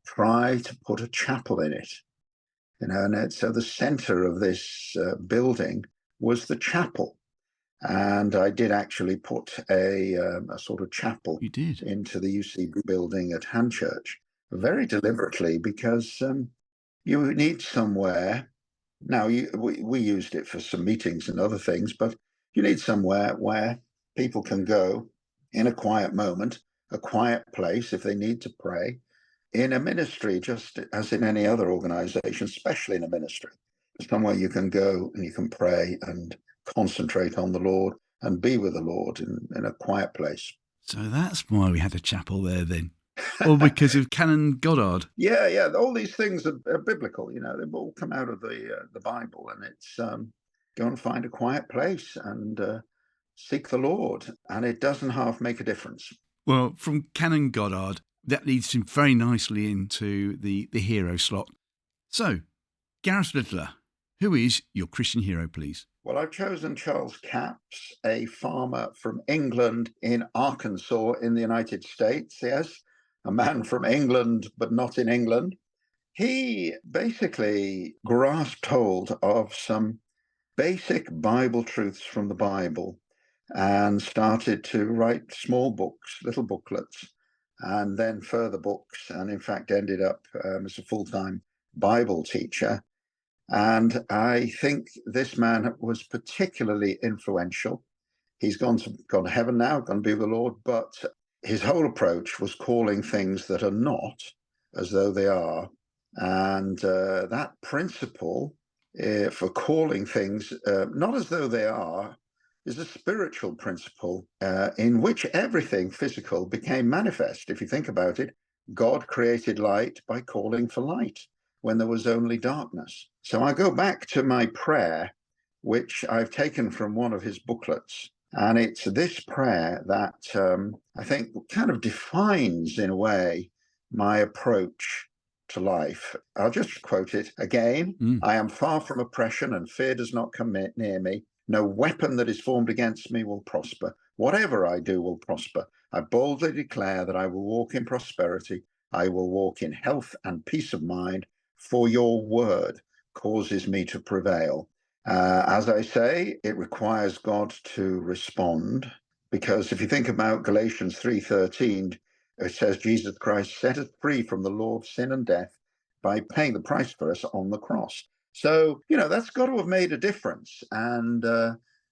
try to put a chapel in it. And so the center of this building was the chapel. And I did actually put a sort of chapel into the UCB building at Hanchurch, very deliberately, because you need somewhere. Now, we used it for some meetings and other things, but you need somewhere where people can go in a quiet moment, a quiet place if they need to pray, in a ministry, just as in any other organization, especially in a ministry. Somewhere you can go and you can pray and concentrate on the Lord and be with the Lord in a quiet place. So that's why we had a chapel there then. Or because of Canon Goddard. Yeah. All these things are biblical. They've all come out of the Bible, and it's go and find a quiet place and seek the Lord, and it doesn't half make a difference. Well, from Canon Goddard, that leads him very nicely into the hero slot. So, Gareth Littler, Who is your Christian hero, please? Well, I've chosen Charles Capps, a farmer from England in Arkansas in the United States. Yes, a man from England, but not in England. He basically grasped hold of some basic Bible truths from the Bible and started to write small books, little booklets, and then further books, and in fact ended up as a full-time Bible teacher. And I think this man was particularly influential. He's gone to heaven now, gone to be with the Lord, but his whole approach was calling things that are not as though they are. And that principle for calling things not as though they are is a spiritual principle in which everything physical became manifest. If you think about it, God created light by calling for light when there was only darkness. So I go back to my prayer, which I've taken from one of his booklets. And it's this prayer that I think kind of defines, in a way, my approach to life. I'll just quote it again. I am far from oppression, and fear does not come near me. No weapon that is formed against me will prosper. Whatever I do will prosper. I boldly declare that I will walk in prosperity. I will walk in health and peace of mind, for your word causes me to prevail. As I say, it requires God to respond, because if you think about Galatians 3:13, it says Jesus Christ set us free from the law of sin and death by paying the price for us on the cross. So, that's got to have made a difference, and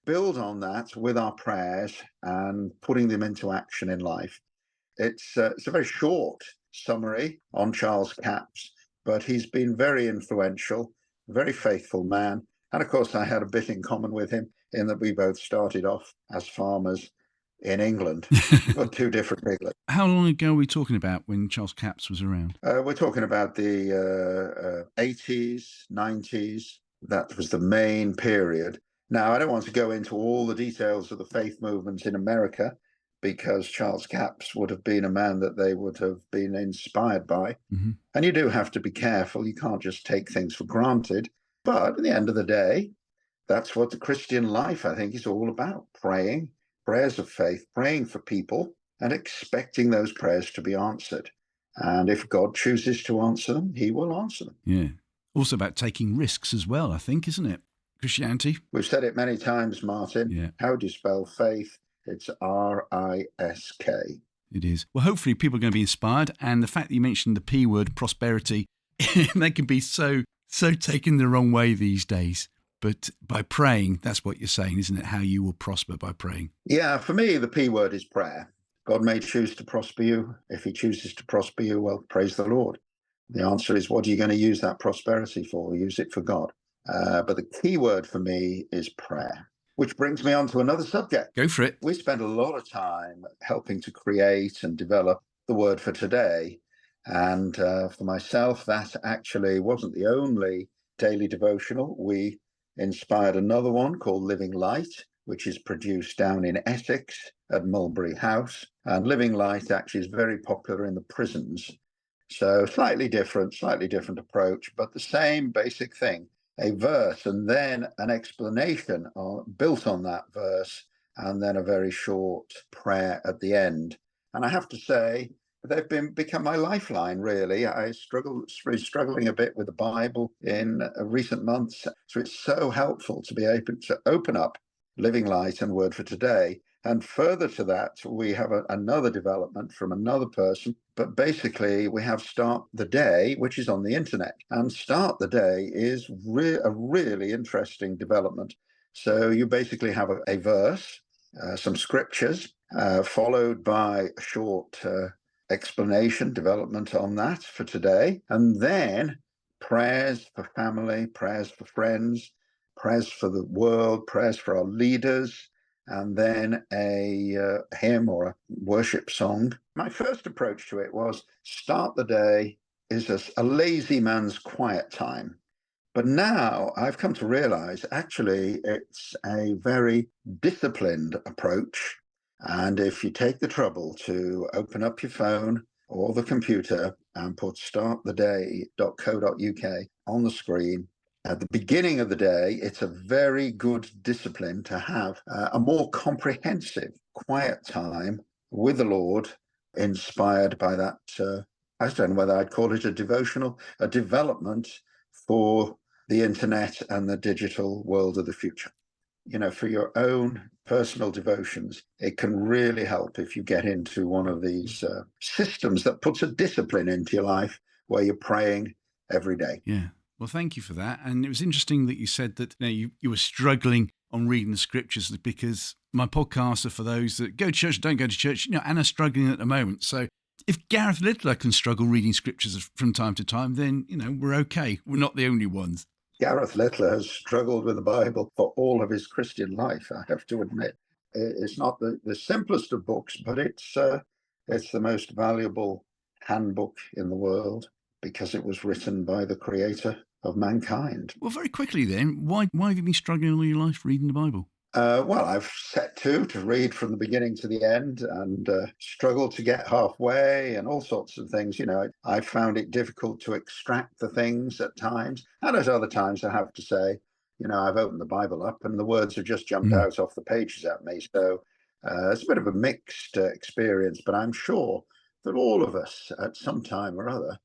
build on that with our prayers and putting them into action in life. It's a very short summary on Charles Capps, but he's been very influential, very faithful man. And of course, I had a bit in common with him in that we both started off as farmers in England, but two different England. How long ago are we talking about when Charles Capps was around? We're talking about the 80s, 90s. That was the main period. Now, I don't want to go into all the details of the faith movement in America, because Charles Capps would have been a man that they would have been inspired by. Mm-hmm. And you do have to be careful. You can't just take things for granted. But at the end of the day, that's what the Christian life, I think, is all about. Praying, prayers of faith, praying for people and expecting those prayers to be answered. And if God chooses to answer them, he will answer them. Yeah. Also about taking risks as well, I think, isn't it? Christianity. We've said it many times, Martin. Yeah. How do you spell faith? It's R-I-S-K. It is. Well, hopefully people are going to be inspired. And the fact that you mentioned the P word, prosperity, that can be so taken the wrong way these days. But by praying, that's what you're saying, isn't it? How you will prosper by praying. Yeah, for me, the P word is prayer. God may choose to prosper you. If he chooses to prosper you, well, praise the Lord. The answer is, what are you going to use that prosperity for? Use it for God. But the key word for me is prayer, which brings me on to another subject. Go for it. We spend a lot of time helping to create and develop the word for today. And for myself, that actually wasn't the only daily devotional. We inspired another one called Living Light, which is produced down in Essex at Mulberry House. And Living Light actually is very popular in the prisons. So slightly different approach, but the same basic thing. A verse and then an explanation built on that verse, and then a very short prayer at the end. And I have to say, they've become my lifeline, really. I struggling a bit with the Bible in recent months. So it's so helpful to be able to open up Living Light and Word for Today. And further to that, we have another development from another person. But basically, we have Start the Day, which is on the internet. And Start the Day is a really interesting development. So you basically have a verse, some scriptures, followed by a short explanation, development on that for today. And then prayers for family, prayers for friends, prayers for the world, prayers for our leaders, and then a hymn or a worship song. My first approach to it was Start the Day is a lazy man's quiet time. But now I've come to realize actually it's a very disciplined approach. And if you take the trouble to open up your phone or the computer and put starttheday.co.uk on the screen, At the beginning of the day, it's a very good discipline to have a more comprehensive, quiet time with the Lord, inspired by that. I don't know whether I'd call it a devotional, a development for the internet and the digital world of the future. For your own personal devotions, it can really help if you get into one of these systems that puts a discipline into your life where you're praying every day. Yeah. Well, thank you for that. And it was interesting that you said that you were struggling on reading the scriptures, because my podcasts are for those that go to church, don't go to church, and are struggling at the moment. So if Gareth Littler can struggle reading scriptures from time to time, then, we're okay. We're not the only ones. Gareth Littler has struggled with the Bible for all of his Christian life, I have to admit. It's not the simplest of books, but it's the most valuable handbook in the world because it was written by the creator of mankind. Well, very quickly then, why have you been struggling all your life reading the Bible? Well, I've set to read from the beginning to the end and struggled to get halfway and all sorts of things. I found it difficult to extract the things at times. And at other times, I have to say, I've opened the Bible up and the words have just jumped out off the pages at me. So it's a bit of a mixed experience, but I'm sure that all of us at some time or other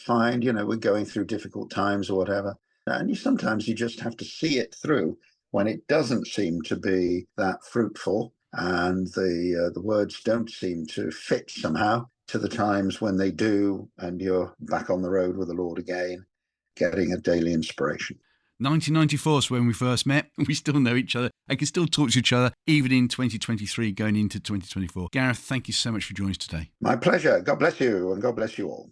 find, we're going through difficult times or whatever. And sometimes you just have to see it through when it doesn't seem to be that fruitful and the words don't seem to fit somehow to the times when they do, and you're back on the road with the Lord again, getting a daily inspiration. 1994 is when we first met. We still know each other and can still talk to each other even in 2023 going into 2024. Gareth, thank you so much for joining us today. My pleasure. God bless you, and God bless you all.